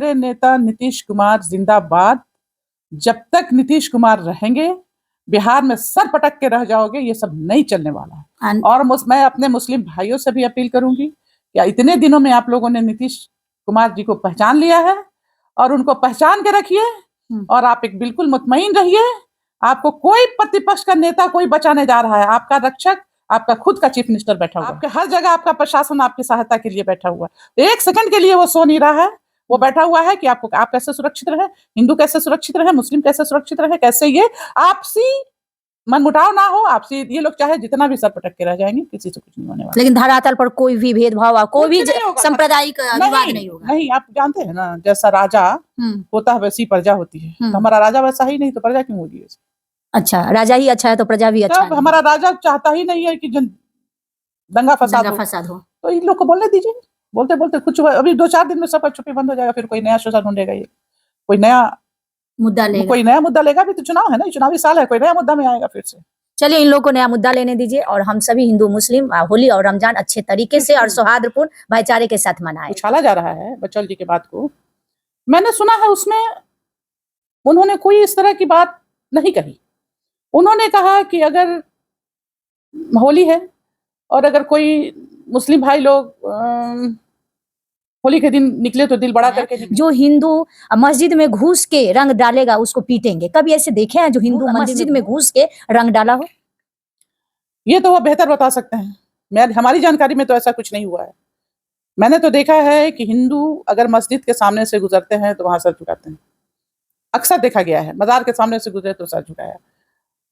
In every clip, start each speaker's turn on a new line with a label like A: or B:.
A: मेरे नेता नीतीश कुमार जिंदाबाद। जब तक नीतीश कुमार रहेंगे बिहार में सर पटक के रह जाओगे, ये सब नहीं चलने वाला है। और मैं अपने मुस्लिम भाइयों से भी अपील करूंगी कि इतने दिनों में आप लोगों ने नीतीश कुमार जी को पहचान लिया है और उनको पहचान के रखिए और आप एक बिल्कुल मुतमईन रहिए। आपको कोई प्रतिपक्ष का नेता कोई बचाने जा रहा है, आपका रक्षक आपका खुद का चीफ मिनिस्टर बैठा हुआ है। आपके हर जगह आपका प्रशासन आपकी सहायता के लिए बैठा हुआ है। एक सेकंड के लिए वो सो नहीं रहा है, वो बैठा हुआ है कि आपको आप कैसे सुरक्षित रहे, हिंदू कैसे सुरक्षित रहे, मुस्लिम कैसे सुरक्षित रहे, कैसे ये आपसी मनमुटाव ना हो। आपसी ये लोग चाहे जितना भी सर पटक के रह जाएंगे, किसी से कुछ नहीं होने वाला।
B: लेकिन धरातल पर कोई भी भेदभाव, कोई भी सांप्रदायिक विवाद नहीं होगा।
A: नहीं, आप जानते हैं ना, जैसा राजा होता है वैसी प्रजा होती है। तो हमारा राजा वैसा ही नहीं, तो प्रजा क्यों होगी? अच्छा,
B: राजा ही अच्छा है तो प्रजा भी अच्छा है।
A: हमारा राजा चाहता ही नहीं है कि दंगा फसाद हो। तो इन लोग को बोलने दीजिए, बोलते बोलते कुछ अभी 2-4 दिन में सबका छुट्टी बंद हो जाएगा, फिर कोई नया शोषण ढूंढेगा, ये कोई नया मुद्दा लेगा। भी तो चुनाव है ना, चुनावी साल है, कोई नया मुद्दा में आएगा फिर से।
B: चलिए, इन लोगों को नया मुद्दा लेने दीजिए और हम सभी हिंदू मुस्लिम होली और रमजान अच्छे तरीके से और सौहार्दपूर्ण भाईचारे के साथ मनाएं।
A: उछाला जा रहा है बच्चल जी के बात को, मैंने सुना है उसमें उन्होंने कोई इस तरह की बात नहीं कही। उन्होंने कहा कि अगर होली है और अगर कोई मुस्लिम भाई लोग होली के दिन निकले तो दिल बड़ा करके निकले।
B: जो हिंदू मस्जिद में घुस के रंग डालेगा उसको पीटेंगे। कभी ऐसे देखे हैं जो हिंदू मस्जिद में घुस के रंग डाला हो?
A: ये तो वो बेहतर बता सकते हैं। हमारी जानकारी में तो ऐसा कुछ नहीं हुआ है। मैंने तो देखा है कि हिंदू अगर मस्जिद के सामने से गुजरते हैं तो वहां सर झुकाते हैं, अक्सर देखा गया है। मजार के सामने से गुजरे तो सर झुकाया।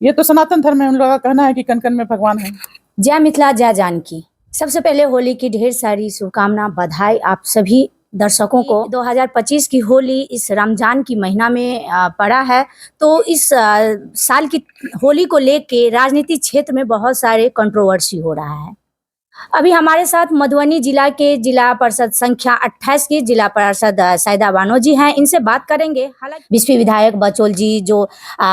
A: ये तो सनातन धर्म में उन लोगों का कहना है कि कन कन में भगवान है।
B: जय मिथिला, जय जानकी। सबसे पहले होली की ढेर सारी शुभकामना, बधाई आप सभी दर्शकों को। 2025 की होली इस रमजान की महीना में पड़ा है, तो इस साल की होली को लेके राजनीतिक क्षेत्र में बहुत सारे कंट्रोवर्सी हो रहा है। अभी हमारे साथ मधुबनी जिला के जिला परिषद संख्या 28 की जिला परिषद सैदा बानो जी हैं, इनसे बात करेंगे। हालांकि बीसपी विधायक बचौल जी जो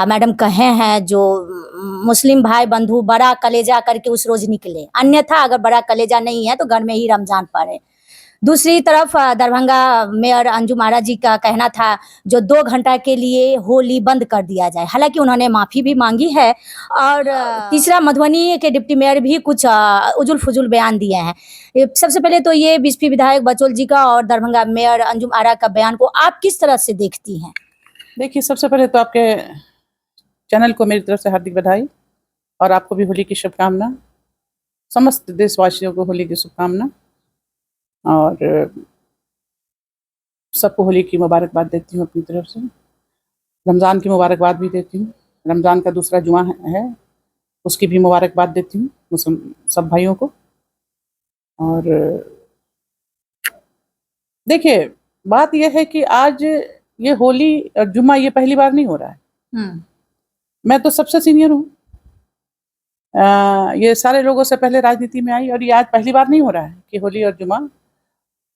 B: मैडम कहे हैं, जो मुस्लिम भाई बंधु बड़ा कलेजा करके उस रोज निकले, अन्यथा अगर बड़ा कलेजा नहीं है तो घर में ही रमजान पड़े। दूसरी तरफ दरभंगा मेयर अंजुम आरा जी का कहना था जो 2 घंटा के लिए होली बंद कर दिया जाए, हालांकि उन्होंने माफ़ी भी मांगी है। और तीसरा मधुबनी के डिप्टी मेयर भी कुछ उजुल फुजुल बयान दिए हैं। सबसे पहले तो ये बीसपी विधायक बचौल जी का और दरभंगा मेयर अंजुम आरा का बयान को आप किस तरह से देखती हैं?
A: देखिए, सबसे पहले तो आपके चैनल को मेरी तरफ से हार्दिक बधाई और आपको भी होली की शुभकामना। समस्त देशवासियों को होली की शुभकामना और सबको होली की मुबारकबाद देती हूँ अपनी तरफ से। रमज़ान की मुबारकबाद भी देती हूँ। रमज़ान का दूसरा जुमा है, उसकी भी मुबारकबाद देती हूँ मुस्लिम सब भाइयों को। और देखिए, बात यह है कि आज ये होली और जुमा ये पहली बार नहीं हो रहा है। मैं तो सबसे सीनियर हूँ, ये सारे लोगों से पहले राजनीति में आई और ये आज पहली बार नहीं हो रहा है कि होली और जुमा।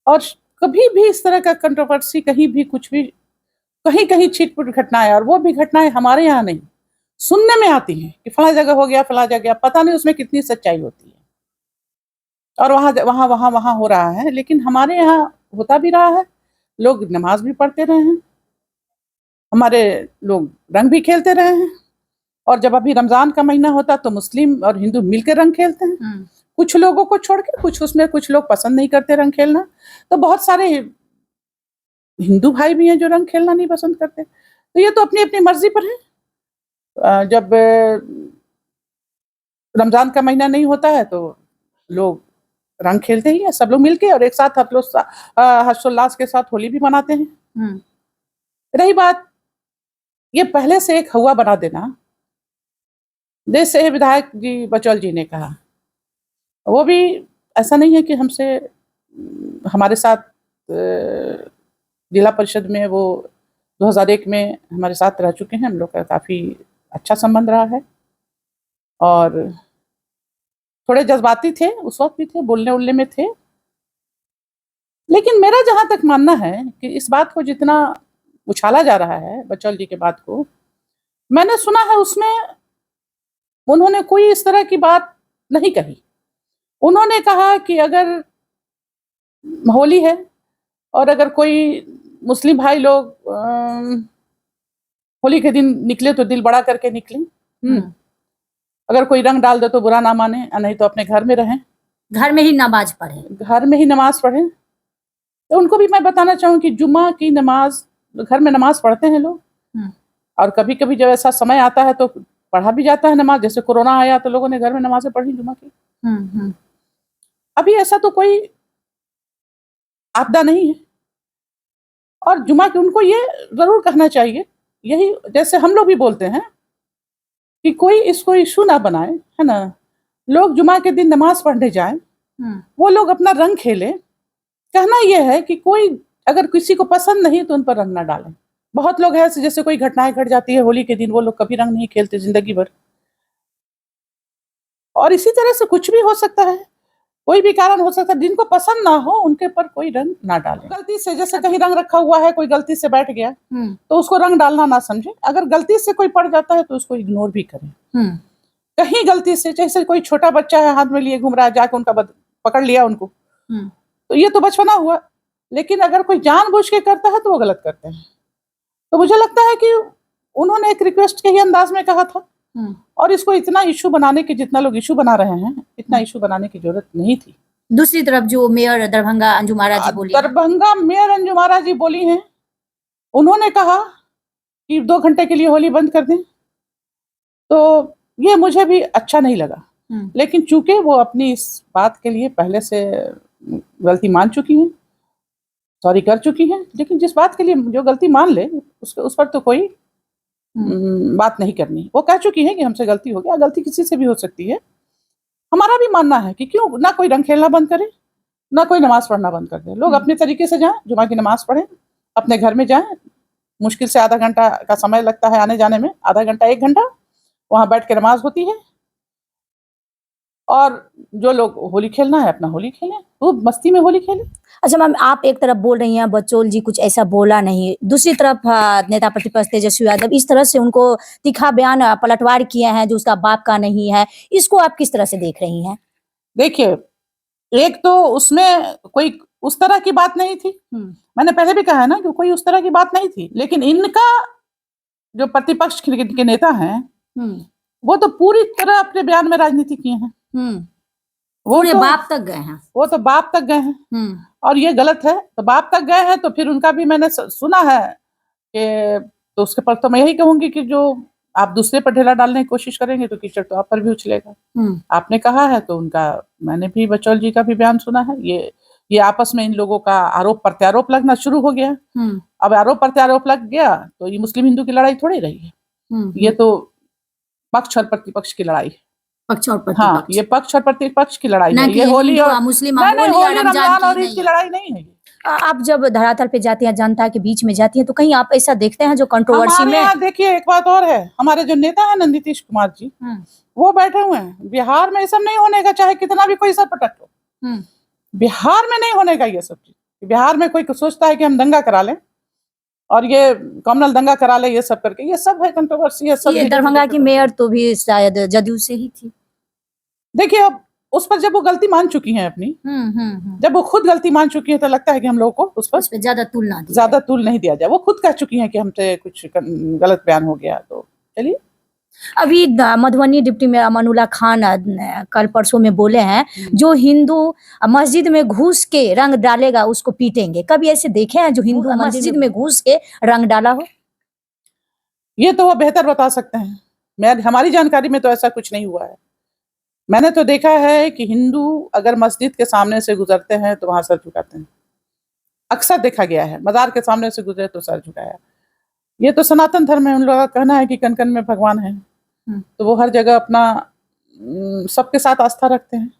A: और कभी भी इस तरह का कंट्रोवर्सी कहीं भी कुछ भी कहीं छिटपुट घटनाएं, और वो भी घटनाएं हमारे यहाँ नहीं सुनने में आती हैं कि फला जगह हो गया, फला जगह, पता नहीं उसमें कितनी सच्चाई होती है और वहाँ हो रहा है। लेकिन हमारे यहाँ होता भी रहा है, लोग नमाज भी पढ़ते रहे हैं, हमारे लोग रंग भी खेलते रहे हैं। और जब अभी रमजान का महीना होता तो मुस्लिम और हिंदू मिलकर रंग खेलते हैं, कुछ लोगों को छोड़ के। कुछ लोग पसंद नहीं करते रंग खेलना, तो बहुत सारे हिंदू भाई भी हैं जो रंग खेलना नहीं पसंद करते। तो ये तो अपनी अपनी मर्जी पर है। जब रमजान का महीना नहीं होता है तो लोग रंग खेलते ही हैं, सब लोग मिलके और एक साथ हर्षोल्लास के साथ होली भी मनाते हैं। रही बात ये पहले से एक हवा बना देना, जैसे विधायक जी बचौल जी ने कहा, वो भी ऐसा नहीं है कि हमारे साथ जिला परिषद में वो 2001 में हमारे साथ रह चुके हैं। हम लोग का काफ़ी अच्छा संबंध रहा है और थोड़े जज्बाती थे उस वक्त भी थे, बोलने उलने में थे। लेकिन मेरा जहाँ तक मानना है कि इस बात को जितना उछाला जा रहा है बचौल जी के बात को, मैंने सुना है उसमें उन्होंने कोई इस तरह की बात नहीं कही। उन्होंने कहा कि अगर होली है और अगर कोई मुस्लिम भाई लोग होली के दिन निकले तो दिल बड़ा करके निकले। अगर कोई रंग डाल दे तो बुरा ना माने, नहीं तो अपने घर में रहें,
B: घर में ही नमाज पढ़े।
A: घर में ही नमाज पढ़ें। तो उनको भी मैं बताना चाहूँ कि जुम्मा की नमाज, घर में नमाज पढ़ते हैं लोग, और कभी कभी जब ऐसा समय आता है तो पढ़ा भी जाता है नमाज। जैसे कोरोना आया तो लोगों ने घर में नमाजें पढ़ी जुम्मा की। अभी ऐसा तो कोई आपदा नहीं है। और जुम्मा की उनको ये जरूर कहना चाहिए, यही जैसे हम लोग भी बोलते हैं कि कोई इसको इशू ना बनाए, है ना। लोग जुम्मा के दिन नमाज पढ़ने जाएं, वो लोग अपना रंग खेलें। कहना यह है कि कोई अगर किसी को पसंद नहीं तो उन पर रंग ना डालें। बहुत लोग हैं जैसे कोई घटनाएं घट जाती है होली के दिन, वो लोग कभी रंग नहीं खेलते जिंदगी भर। और इसी तरह से कुछ भी हो सकता है, कोई भी कारण हो सकता है, जिनको पसंद ना हो उनके पर कोई रंग ना डाले। गलती से जैसे कहीं रंग रखा हुआ है, कोई गलती से बैठ गया तो उसको रंग डालना ना समझे। अगर गलती से कोई पड़ जाता है तो उसको इग्नोर भी करें। कहीं गलती से, जैसे कोई छोटा बच्चा है हाथ में लिए घूम रहा है, जाकर उनका पकड़ लिया उनको, तो ये तो बचपना हुआ। लेकिन अगर कोई जानबूझ के करता है तो वो गलत करते हैं। तो मुझे लगता है कि उन्होंने एक रिक्वेस्ट के ही अंदाज में कहा था, और इसको इतना इशू बनाने के, जितना लोग इशू बना रहे हैं, इतना इशू बनाने की जरूरत नहीं थी।
B: दूसरी तरफ जो मेयर दरभंगा अंजुम आरा जी बोली,
A: दरभंगा मेयर अंजुम आरा जी बोली हैं, उन्होंने कहा कि 2 घंटे के लिए होली बंद कर दें, तो ये मुझे भी अच्छा नहीं लगा। लेकिन चूंकि वो अपनी इस बात के लिए पहले से गलती मान चुकी हैं, सॉरी कर चुकी हैं, लेकिन जिस बात के लिए जो गलती मान ले उस पर तो कोई बात नहीं करनी। वो कह चुकी हैं कि हमसे गलती हो गया, गलती किसी से भी हो सकती है। हमारा भी मानना है कि क्यों ना कोई रंग खेलना बंद करे, ना कोई नमाज पढ़ना बंद कर दे। लोग अपने तरीके से जाएं, जुमा की नमाज पढ़ें, अपने घर में जाएं। मुश्किल से आधा घंटा का समय लगता है आने जाने में, आधा घंटा 1 घंटा वहां बैठ के नमाज होती है। और जो लोग होली खेलना है अपना होली खेलें, वो मस्ती में होली खेलें।
B: अच्छा मैम, आप एक तरफ बोल रही हैं बच्चोल जी कुछ ऐसा बोला नहीं, दूसरी तरफ नेता प्रतिपक्ष तेजस्वी यादव इस तरह से उनको तीखा बयान पलटवार किए हैं जो उसका बाप का नहीं है। इसको आप किस तरह से देख रही हैं?
A: देखिए, एक तो उसमें कोई उस तरह की बात नहीं थी। मैंने पहले भी कहा है ना कि कोई उस तरह की बात नहीं थी। लेकिन इनका जो प्रतिपक्ष के नेता हैं, वो तो पूरी तरह अपने बयान में राजनीति किए हैं। वो
B: पूरे
A: तो
B: बाप तक गए हैं।
A: वो तो बाप तक गए हैं, और ये गलत है। तो बाप तक गए हैं तो फिर उनका भी मैंने सुना है कि, तो उसके पर तो मैं यही कहूंगी कि जो आप दूसरे पर ढेला डालने की कोशिश करेंगे तो कीचड़ तो आप पर भी उछलेगा। आपने कहा है तो उनका, मैंने भी बचौल जी का भी बयान सुना है। ये आपस में इन लोगों का आरोप प्रत्यारोप लगना शुरू हो गया। अब आरोप प्रत्यारोप लग गया तो ये मुस्लिम हिंदू की लड़ाई थोड़ी रही है। ये तो पक्ष और प्रतिपक्ष की लड़ाई है।
B: पक्ष और प्रतिपक्ष।
A: हाँ, ये पक्ष और प्रतिपक्ष की लड़ाई है। ये होली और
B: मुस्लिम
A: होली रमजान और ईद की लड़ाई नहीं है।
B: आप जब धरातल पे जाती हैं, जनता के बीच में जाती हैं, तो कहीं आप ऐसा देखते हैं जो कंट्रोवर्सी में?
A: यहाँ देखिए, एक बात और है, हमारे जो नेता है नीतीश कुमार जी, वो बैठे हुए हैं। बिहार में ये सब नहीं होने का, चाहे कितना भी कोई सर पटक लो, बिहार में नहीं होने का ये सब चीज। बिहार में कोई सोचता है कि हम दंगा करा लें और ये कम्युनल दंगा करा ले, ये सब करके, ये सब है कंट्रोवर्सी है सब।
B: ये दरभंगा की मेयर तो भी शायद जदयू से ही थी।
A: देखिए, अब उस पर जब वो गलती मान चुकी हैं अपनी, जब वो खुद गलती मान चुकी है, तो लगता है कि हम लोगों को उस पर
B: ज्यादा तुल नहीं दिया
A: जाए। वो खुद कह चुकी हैं कि हमसे कुछ गलत बयान हो गया। तो चलिए,
B: अभी मधुबनी डिप्टी में अमानुल्लाह खान कल परसों में बोले हैं जो हिंदू मस्जिद में घुस के रंग डालेगा उसको पीटेंगे। कभी ऐसे देखे हैं जो हिंदू मस्जिद में घुस के रंग डाला हो?
A: ये तो वो बेहतर बता सकते हैं। हमारी जानकारी में तो ऐसा कुछ नहीं हुआ है। मैंने तो देखा है कि हिंदू अगर मस्जिद के सामने से गुजरते हैं तो वहां सर झुकाते हैं। अक्सर देखा गया है, मजार के सामने से गुजरे तो सर झुकाया। ये तो सनातन धर्म है, उन लोगों का कहना है कि कन कन में भगवान है, तो वो हर जगह अपना सबके साथ आस्था रखते हैं।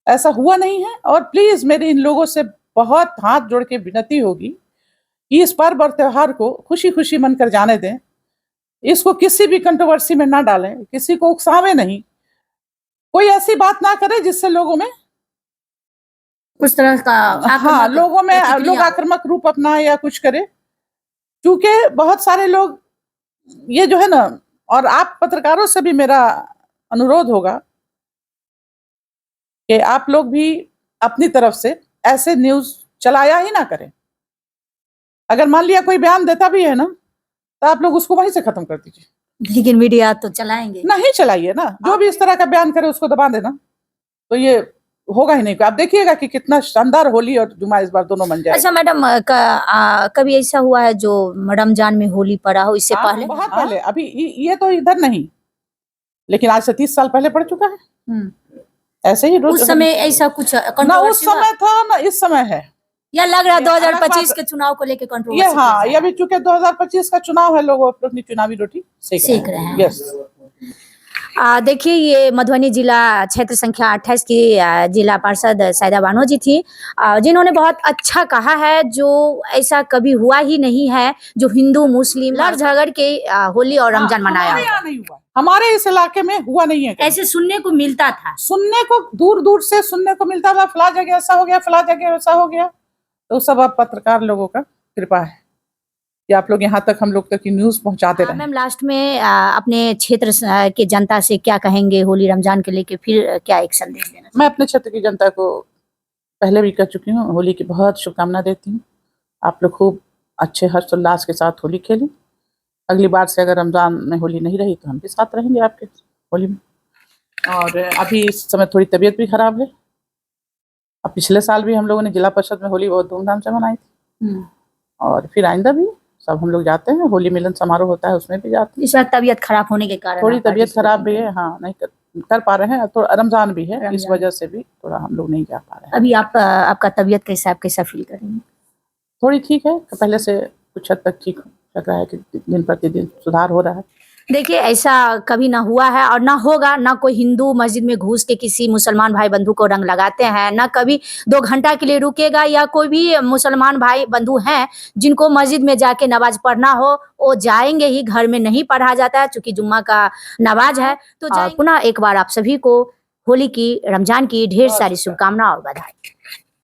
A: ऐसा हुआ नहीं है। और प्लीज मेरी इन लोगों से बहुत हाथ जोड़ के विनती होगी कि इस पर्व और त्योहार को खुशी खुशी मनकर जाने दें। इसको किसी भी कंट्रोवर्सी में ना डालें, किसी को उकसावे नहीं, कोई ऐसी बात ना करे जिससे लोगों में
B: उस तरह का
A: लोगों में लोग आक्रामक रूप अपनाए या कुछ करे। क्योंकि बहुत सारे लोग ये जो है ना, और आप पत्रकारों से भी मेरा अनुरोध होगा कि आप लोग भी अपनी तरफ से ऐसे न्यूज चलाया ही ना करें। अगर मान लिया कोई बयान देता भी है ना, तो आप लोग उसको वहीं से खत्म कर दीजिए।
B: लेकिन मीडिया तो चलाएंगे।
A: नहीं चलाइए ना, जो भी इस तरह का बयान करे उसको दबा देना, तो ये होगा ही नहीं। आप देखिएगा कि कितना शानदार होली और जुमा इस बार दोनों मन जाए।
B: अच्छा मैडम, कभी ऐसा हुआ है जो रमजान में होली पड़ा हो इससे पहले?
A: बहुत पहले, अभी ये तो इधर नहीं, लेकिन आज से 30 साल पहले पड़ चुका है। ऐसे ही
B: उस समय ऐसा कुछ
A: ना, उस
B: कंट्रोवर्सी हुआ?
A: समय था ना, इस समय है।
B: या लग रहा है
A: ये अलग
B: 2025
A: बात-
B: के चुनाव को लेकर
A: ये
B: कंट्रोवर्सी
A: हाँ, ये अभी चूंकि 2025 का चुनाव है, लोग अपनी चुनावी रोटी
B: सेक रहे हैं।
A: यस।
B: देखिए, ये मधुबनी जिला क्षेत्र संख्या 28 की जिला पार्षद सैदा बानो जी थी, जिन्होंने बहुत अच्छा कहा है, जो ऐसा कभी हुआ ही नहीं है जो हिंदू मुस्लिम लड़ झगड़ के होली और रमजान मनाया
A: हमारे
B: हो।
A: यहाँ नहीं हुआ, हमारे इस इलाके में हुआ नहीं है।
B: ऐसे सुनने को मिलता था,
A: सुनने को दूर दूर से सुनने को मिलता था, फला जगह ऐसा हो गया, फला जगह वैसा हो गया। तो सब अब पत्रकार लोगों का कृपा है कि आप लोग यहाँ तक हम लोग तक की न्यूज पहुंचाते रहे।
B: मैम लास्ट में अपने क्षेत्र के जनता से क्या कहेंगे होली रमजान के लेके, फिर क्या एक संदेश देना?
A: मैं अपने क्षेत्र की जनता को पहले भी कह चुकी हूँ, होली की बहुत शुभकामना देती हूँ। आप लोग खूब अच्छे हर्षोल्लास के साथ होली खेलें। अगली बार से अगर रमजान में होली नहीं रही तो हम भी साथ रहेंगे आपके होली में। और अभी इस समय थोड़ी तबीयत भी खराब है। अब पिछले साल भी हम लोगों ने जिला परिषद में होली बहुत धूमधाम से मनाई थी, और फिर आइंदा भी सब हम लोग जाते हैं, होली मिलन समारोह होता है उसमें भी जाते हैं।
B: इस बार तबीयत खराब होने के कारण
A: थोड़ी
B: आप
A: तबीयत
B: participate
A: खराब भी
B: नहीं
A: है, हाँ, नहीं कर पा रहे हैं, तो रमजान भी है, इस
B: रमजान।
A: वजह से भी थोड़ा हम लोग नहीं जा पा रहे हैं।
B: अभी आपका तबीयत कैसा फील करेंगे?
A: थोड़ी ठीक है, पहले से कुछ हद तक ठीक लग रहा है कि दिन प्रतिदिन सुधार हो रहा है।
B: देखिए, ऐसा कभी ना हुआ है और ना होगा। ना कोई हिंदू मस्जिद में घुस के किसी मुसलमान भाई बंधु को रंग लगाते हैं, ना कभी 2 घंटा के लिए रुकेगा, या कोई भी मुसलमान भाई बंधु हैं जिनको मस्जिद में जाके नमाज पढ़ना हो, वो जाएंगे ही, घर में नहीं पढ़ा जाता है चूंकि जुम्मा का नमाज है। तो पुनः एक बार आप सभी को होली की, रमजान की ढेर सारी शुभकामनाएं और बधाई।